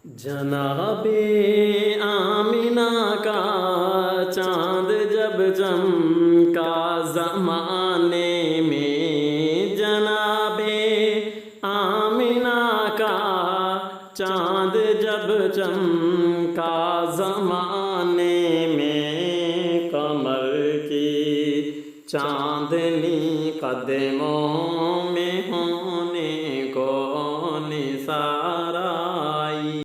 जनाबे आमिना का चांद जब चमका ज़माने में, जनाबे आमिना का चांद जब चमका ज़माने में, कमर की चांदनी कदमों में होने